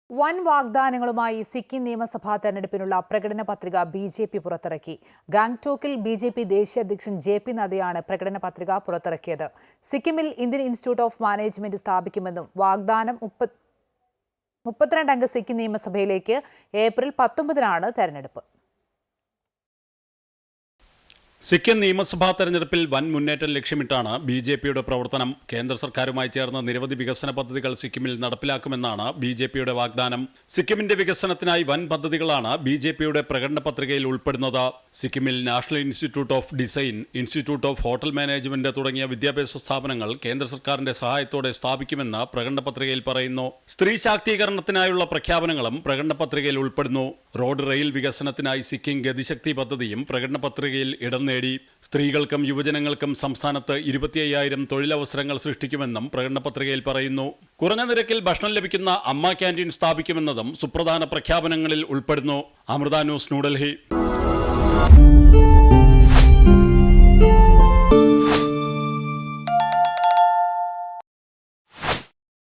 വൻ വാഗ്ദാനങ്ങളുമായി സിക്കിം നിയമസഭാ തെരഞ്ഞെടുപ്പിനുള്ള പ്രകടന പത്രിക ബി.ജെ.പി. പുറത്തിറക്കി. ഗാംഗ്ടോക്കിൽ ബി.ജെ.പി. ദേശീയ അധ്യക്ഷൻ ജെ.പി. നദ്ദയാണ് പ്രകടന പത്രിക പുറത്തിറക്കിയത്. സിക്കിമിൽ ഇന്ത്യൻ ഇൻസ്റ്റിറ്റ്യൂട്ട് ഓഫ് മാനേജ്മെന്റ് സ്ഥാപിക്കുമെന്നും വാഗ്ദാനം 32 അംഗ സിക്കിം നിയമസഭയിലേക്ക് ഏപ്രിൽ 19-നാണ് തെരഞ്ഞെടുപ്പ്. സിക്കിം നിയമസഭാ തെരഞ്ഞെടുപ്പിൽ വൻ മുന്നേറ്റം ലക്ഷ്യമിട്ടാണ് ബി.ജെ.പിയുടെ പ്രവർത്തനം. കേന്ദ്ര സർക്കാരുമായി ചേർന്ന് നിരവധി വികസന പദ്ധതികൾ സിക്കിമിൽ നടപ്പിലാക്കുമെന്നാണ് ബി.ജെ.പിയുടെ വാഗ്ദാനം. സിക്കിമിന്റെ വികസനത്തിനായി വൻ പദ്ധതികളാണ് ബി.ജെ.പിയുടെ പ്രകടന പത്രികയിൽ ഉൾപ്പെടുന്നത്. സിക്കിമിൽ national institute of design, institute of hotel management തുടങ്ങിയ വിദ്യാഭ്യാസ സ്ഥാപനങ്ങൾ കേന്ദ്ര സർക്കാരിന്റെ സഹായത്തോടെ സ്ഥാപിക്കുമെന്ന് പ്രകടന പത്രികയിൽ പറയുന്നു. സ്ത്രീ ശാക്തീകരണത്തിനായുള്ള പ്രഖ്യാപനങ്ങളും പ്രകടന പത്രികയിൽ ഉൾപ്പെടുന്നു. റോഡ് റെയിൽ വികസനത്തിനായി സിക്കിം ഗതിശക്തി പദ്ധതിയും പ്രകടന പത്രികയിൽ ഇടം നേടി. സ്ത്രീകൾക്കും യുവജനങ്ങൾക്കും സംസ്ഥാനത്ത് 25,000 തൊഴിലവസരങ്ങൾ സൃഷ്ടിക്കുമെന്നും പ്രകടന പത്രികയിൽ പറയുന്നു. കുറഞ്ഞ നിരക്കിൽ ഭക്ഷണം ലഭിക്കുന്ന അമ്മ ക്യാൻറ്റീൻ സ്ഥാപിക്കുമെന്നതും സുപ്രധാന പ്രഖ്യാപനങ്ങളിൽ ഉൾപ്പെടുന്നു. അമൃത ന്യൂസ്, ന്യൂഡൽഹി.